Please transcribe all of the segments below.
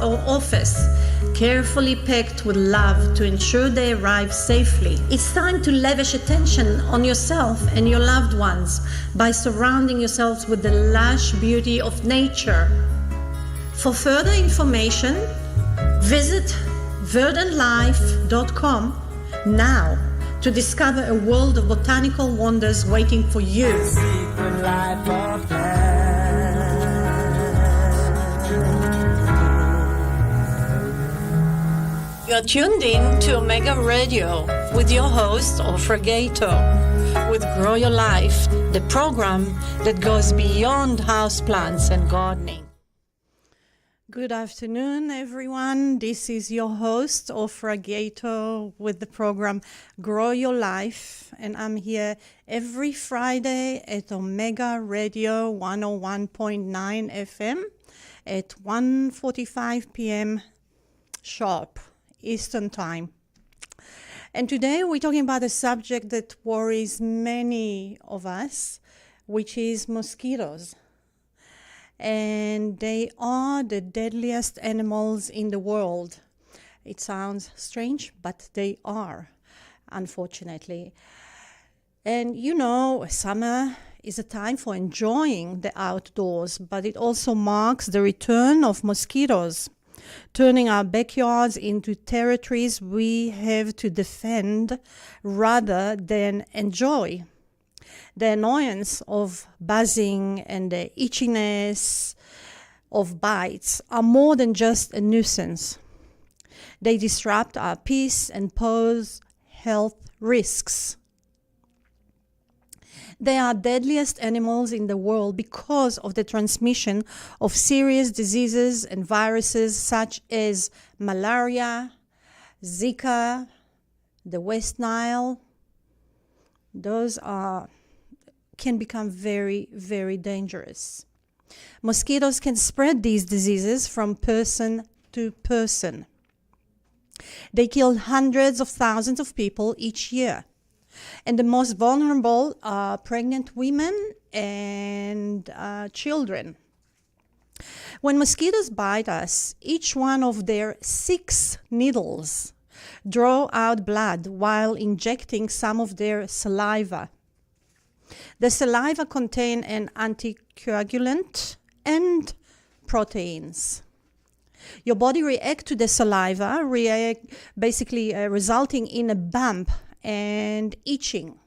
or office, carefully packed with love to ensure they arrive safely. It's time to lavish attention on yourself and your loved ones by surrounding yourselves with the lush beauty of nature. For further information, visit verdantlife.com now to discover a world of botanical wonders waiting for you. The secret life of plants. You're tuned in to Omega Radio with your host, Ofra Gaito, with Grow Your Life, the program that goes beyond houseplants and gardening. Good afternoon, everyone. This is your host, Ofra Gaito, with the program Grow Your Life, and I'm here every Friday at Omega Radio 101.9 FM at 1:45 p.m. sharp. Eastern Time. And today we're talking about a subject that worries many of us, which is mosquitoes. And they are the deadliest animals in the world. It sounds strange, but they are, unfortunately. And you know, summer is a time for enjoying the outdoors, but it also marks the return of mosquitoes, turning our backyards into territories we have to defend rather than enjoy. The annoyance of buzzing and the itchiness of bites are more than just a nuisance. They disrupt our peace and pose health risks. They are deadliest animals in the world because of the transmission of serious diseases and viruses such as malaria, Zika, the West Nile. Those can become very, very dangerous. Mosquitoes can spread these diseases from person to person. They kill hundreds of thousands of people each year. And the most vulnerable are pregnant women and children. When mosquitoes bite us, each one of their 6 needles draw out blood while injecting some of their saliva. The saliva contain an anticoagulant and proteins. Your body reacts to the saliva, resulting in a bump and itching.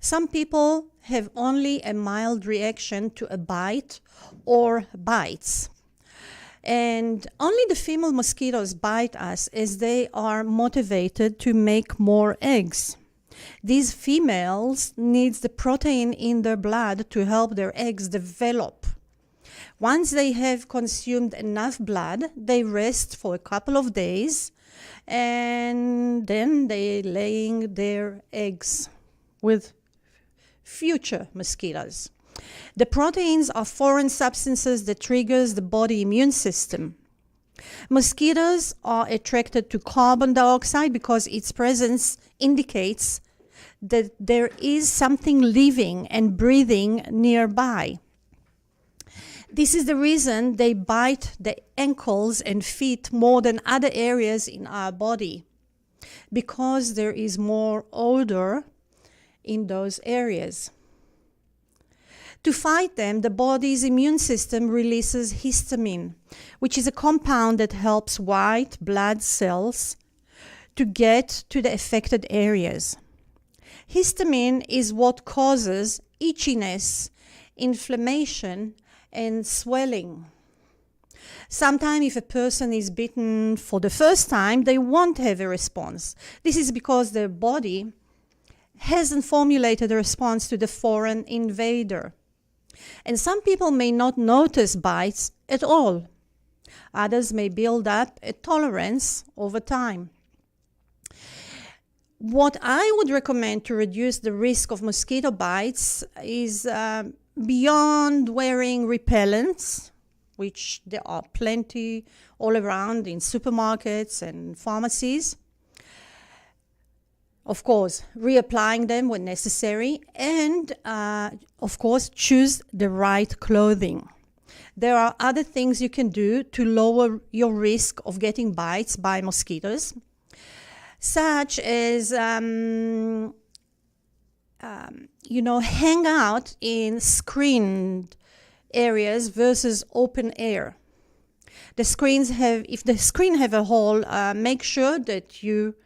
Some people have only a mild reaction to a bite or bites. And only the female mosquitoes bite us as they are motivated to make more eggs. These females need the protein in their blood to help their eggs develop. Once they have consumed enough blood, they rest for a couple of days, and then they laying their eggs with future mosquitoes. The proteins are foreign substances that triggers the body immune system. Mosquitoes are attracted to carbon dioxide because its presence indicates that there is something living and breathing nearby. This is the reason they bite the ankles and feet more than other areas in our body, because there is more odor in those areas. To fight them, the body's immune system releases histamine, which is a compound that helps white blood cells to get to the affected areas. Histamine is what causes itchiness, inflammation, and swelling. Sometimes if a person is bitten for the first time, they won't have a response. This is because their body hasn't formulated a response to the foreign invader. And some people may not notice bites at all. Others may build up a tolerance over time. What I would recommend to reduce the risk of mosquito bites is beyond wearing repellents, which there are plenty all around in supermarkets and pharmacies. Of course, reapplying them when necessary, and of course, choose the right clothing. There are other things you can do to lower your risk of getting bites by mosquitoes, such as, hang out in screened areas versus open air. If the screen have a hole, make sure that you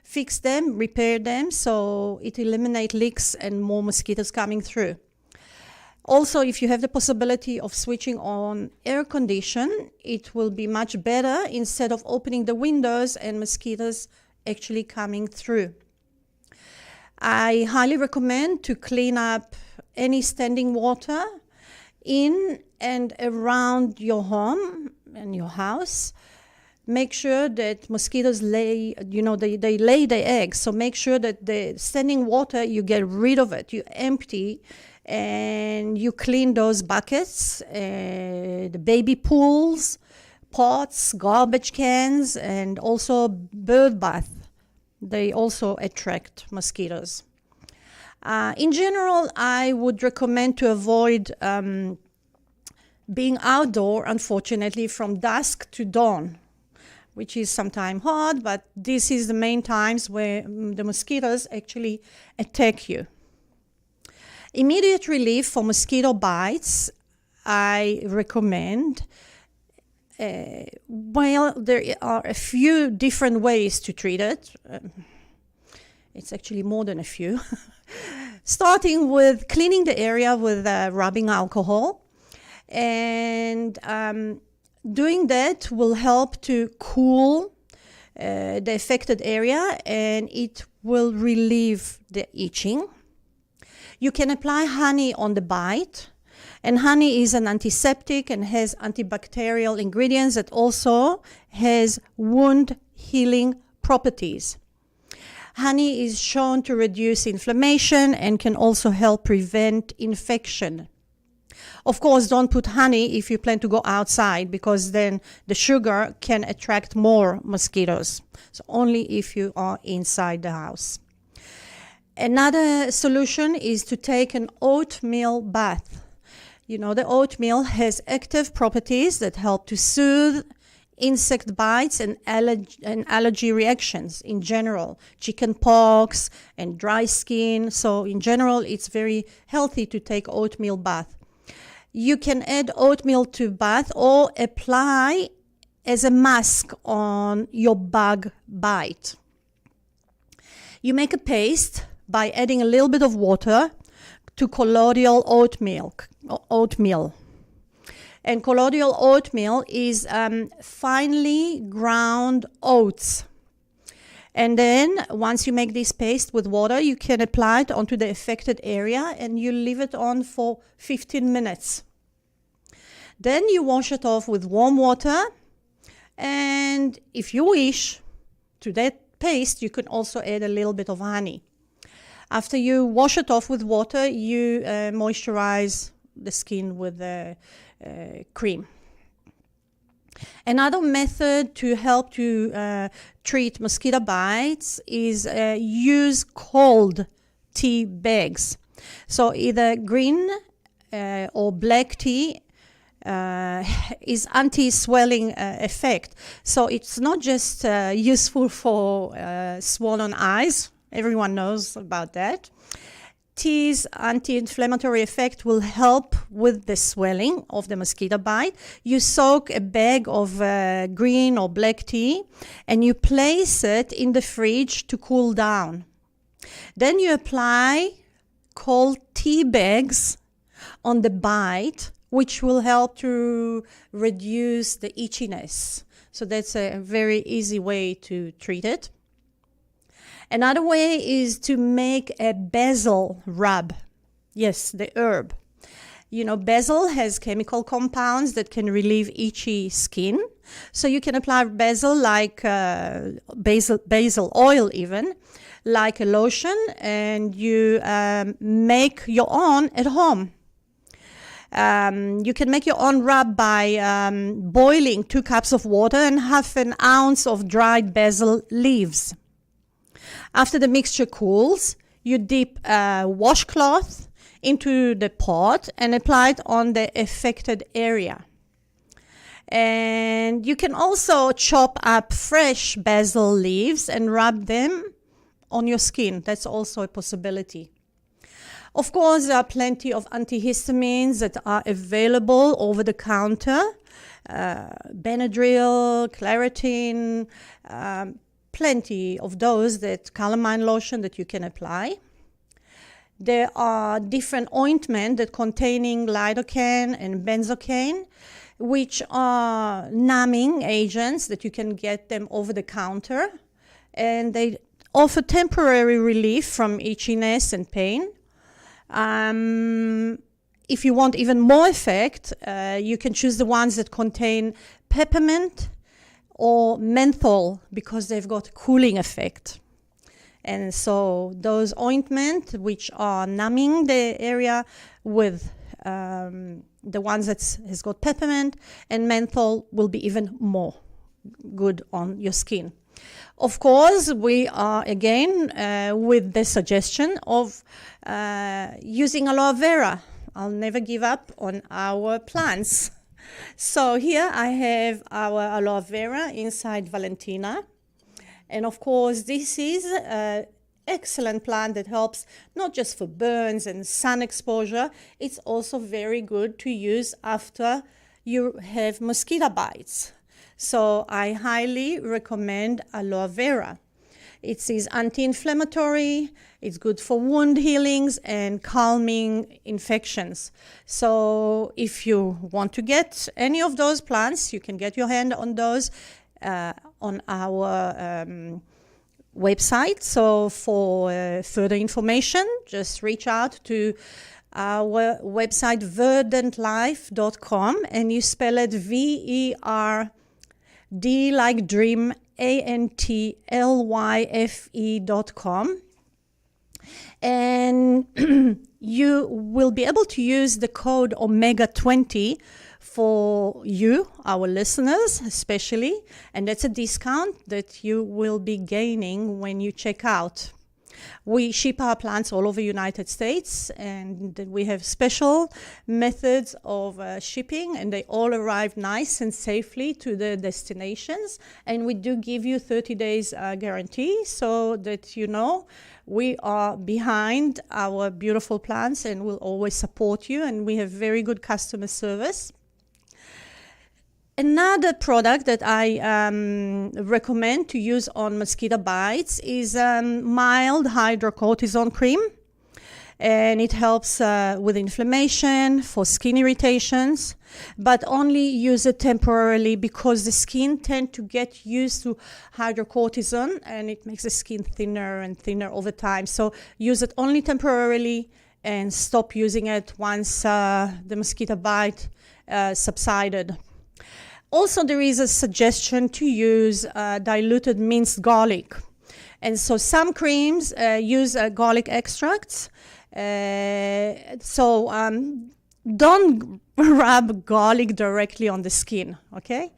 fix them, repair them, so it eliminates leaks and more mosquitoes coming through. Also, if you have the possibility of switching on air condition, it will be much better instead of opening the windows and mosquitoes actually coming through. I highly recommend to clean up any standing water in and around your home and your house. Make sure that mosquitoes lay, they lay their eggs. So make sure that the standing water, you get rid of it. You empty and you clean those buckets, the baby pools, pots, garbage cans, and also bird bath. They also attract mosquitoes. In general, I would recommend to avoid being outdoor, unfortunately, from dusk to dawn, which is sometimes hard, but this is the main times where the mosquitoes actually attack you. Immediate relief for mosquito bites, I recommend. There are a few different ways to treat it. It's actually more than a few. Starting with cleaning the area with rubbing alcohol. And doing that will help to cool the affected area, and it will relieve the itching. You can apply honey on the bite. And honey is an antiseptic and has antibacterial ingredients that also has wound healing properties. Honey is shown to reduce inflammation and can also help prevent infection. Of course, don't put honey if you plan to go outside, because then the sugar can attract more mosquitoes. So only if you are inside the house. Another solution is to take an oatmeal bath. The oatmeal has active properties that help to soothe insect bites and allergy reactions in general, chicken pox and dry skin. So in general, it's very healthy to take oatmeal bath. You can add oatmeal to bath or apply as a mask on your bug bite. You make a paste by adding a little bit of water to colloidal oatmeal. And colloidal oatmeal is finely ground oats. And then once you make this paste with water, you can apply it onto the affected area and you leave it on for 15 minutes. Then you wash it off with warm water. And if you wish, to that paste, you can also add a little bit of honey. After you wash it off with water, you moisturize the skin with cream. Another method to help to treat mosquito bites is use cold tea bags. So either green or black tea is anti-swelling effect. So it's not just useful for swollen eyes. Everyone knows about that. Tea's anti-inflammatory effect will help with the swelling of the mosquito bite. You soak a bag of green or black tea and you place it in the fridge to cool down. Then you apply cold tea bags on the bite, which will help to reduce the itchiness. So that's a very easy way to treat it. Another way is to make a basil rub. Yes, the herb. Basil has chemical compounds that can relieve itchy skin. So you can apply basil like basil oil even, like a lotion, and you make your own at home. You can make your own rub by boiling 2 cups of water and half an ounce of dried basil leaves. After the mixture cools, you dip a washcloth into the pot and apply it on the affected area. And you can also chop up fresh basil leaves and rub them on your skin. That's also a possibility. Of course, there are plenty of antihistamines that are available over the counter. Benadryl, Claritin, plenty of those, that calamine lotion that you can apply. There are different ointments that containing lidocaine and benzocaine, which are numbing agents that you can get them over the counter, and they offer temporary relief from itchiness and pain. If you want even more effect, you can choose the ones that contain peppermint or menthol, because they've got a cooling effect. And so those ointments, which are numbing the area, with the ones that has got peppermint and menthol, will be even more good on your skin. Of course, we are again with the suggestion of using aloe vera. I'll never give up on our plants. So here I have our aloe vera inside Valentina. And of course, this is an excellent plant that helps not just for burns and sun exposure. It's also very good to use after you have mosquito bites. So I highly recommend aloe vera. It is anti-inflammatory, it's good for wound healings and calming infections. So if you want to get any of those plants, you can get your hand on those on our website. So for further information, just reach out to our website, verdantlyfe.com, and you spell it VERD like dream, ANTLYFE.com. And you will be able to use the code Omega20 for you, our listeners especially, and that's a discount that you will be gaining when you check out. We ship our plants all over the United States, and we have special methods of shipping, and they all arrive nice and safely to the destinations. And we do give you 30 days guarantee, so that you know we are behind our beautiful plants and will always support you, and we have very good customer service. Another product that I recommend to use on mosquito bites is mild hydrocortisone cream. And it helps with inflammation, for skin irritations, but only use it temporarily, because the skin tends to get used to hydrocortisone and it makes the skin thinner and thinner over time. So use it only temporarily and stop using it once the mosquito bite subsided. Also, there is a suggestion to use diluted minced garlic. And so some creams use garlic extracts. Don't rub garlic directly on the skin, okay?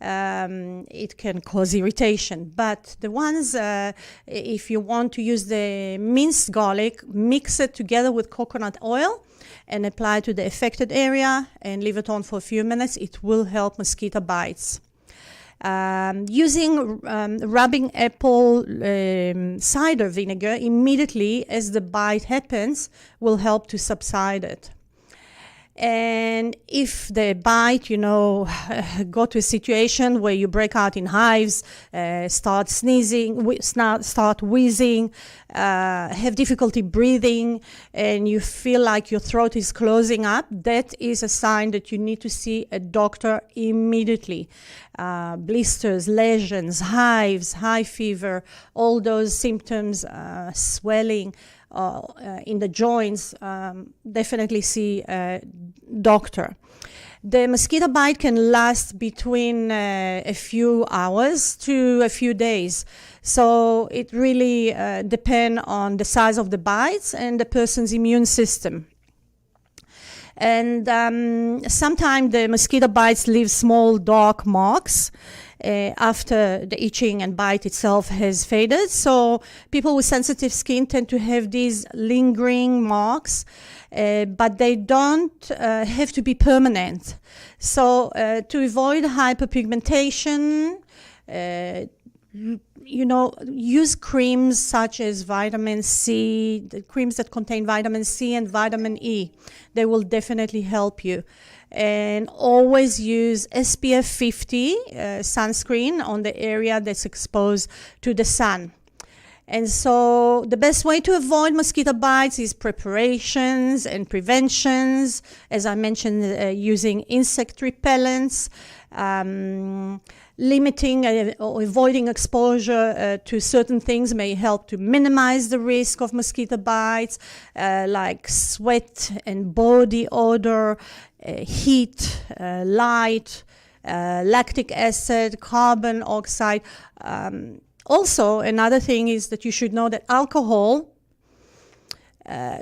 It can cause irritation. But the ones, if you want to use the minced garlic, mix it together with coconut oil and apply to the affected area and leave it on for a few minutes. It will help mosquito bites. Using rubbing apple cider vinegar immediately as the bite happens will help to subside it. And if the bite, go to a situation where you break out in hives, start sneezing, start wheezing, have difficulty breathing, and you feel like your throat is closing up, that is a sign that you need to see a doctor immediately. Blisters, lesions, hives, high fever, all those symptoms, swelling, in the joints, definitely see a doctor. The mosquito bite can last between a few hours to a few days. So it really depends on the size of the bites and the person's immune system. And sometimes the mosquito bites leave small dark marks, after the itching and bite itself has faded. So people with sensitive skin tend to have these lingering marks, but they don't have to be permanent. So to avoid hyperpigmentation, use creams such as vitamin C, the creams that contain vitamin C and vitamin E. They will definitely help you. And always use SPF 50 sunscreen on the area that's exposed to the sun. And so the best way to avoid mosquito bites is preparations and preventions. As I mentioned, using insect repellents, limiting or avoiding exposure to certain things may help to minimize the risk of mosquito bites, like sweat and body odor, heat, light, lactic acid, carbon oxide. Also, another thing is that you should know that alcohol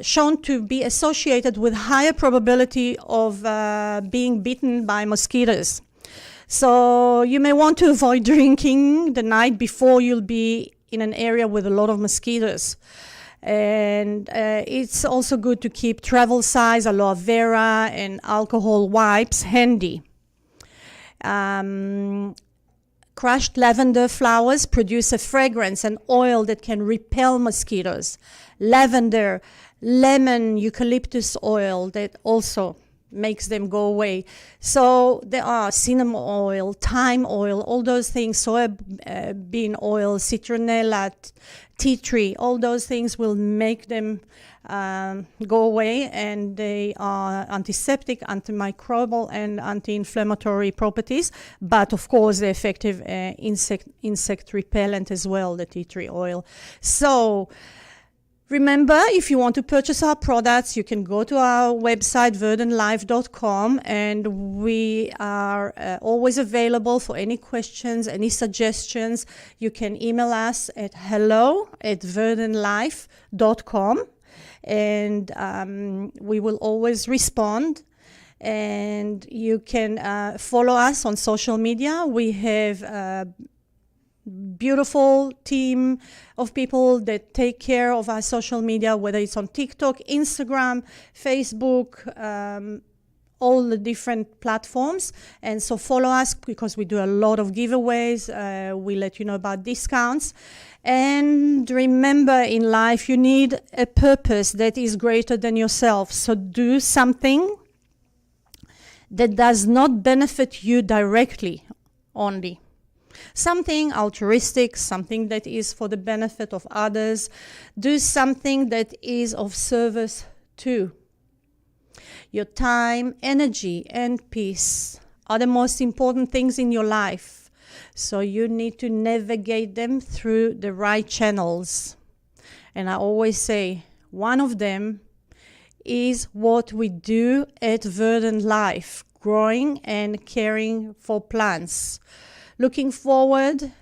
shown to be associated with higher probability of being bitten by mosquitoes. So you may want to avoid drinking the night before you'll be in an area with a lot of mosquitoes. And it's also good to keep travel size aloe vera and alcohol wipes handy. Crushed lavender flowers produce a fragrance and oil that can repel mosquitoes. Lavender, lemon, eucalyptus oil that also makes them go away. So there are cinnamon oil, thyme oil, all those things, soya bean oil, citronella, tea tree, all those things will make them go away, and they are antiseptic, antimicrobial, and anti-inflammatory properties. But of course, they're effective insect repellent as well, the tea tree oil. So remember, if you want to purchase our products, you can go to our website, verdantlyfe.com, and we are always available for any questions, any suggestions. You can email us at hello@verdantlyfe.com, and we will always respond. And you can follow us on social media. We have beautiful team of people that take care of our social media, whether it's on TikTok, Instagram, Facebook, all the different platforms. And so follow us, because we do a lot of giveaways. We let you know about discounts. And remember, in life, you need a purpose that is greater than yourself. So do something that does not benefit you directly only. Something altruistic, something that is for the benefit of others. Do something that is of service to. Your time, energy, and peace are the most important things in your life. So you need to navigate them through the right channels. And I always say, one of them is what we do at Verdant Lyfe, growing and caring for plants. Looking forward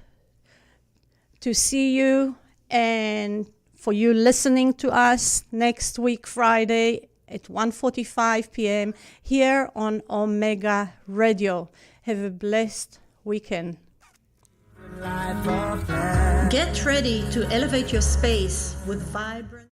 to see you and for you listening to us next week, Friday at 1:45 p.m. here on Omega Radio. Have a blessed weekend. Get ready to elevate your space with vibrant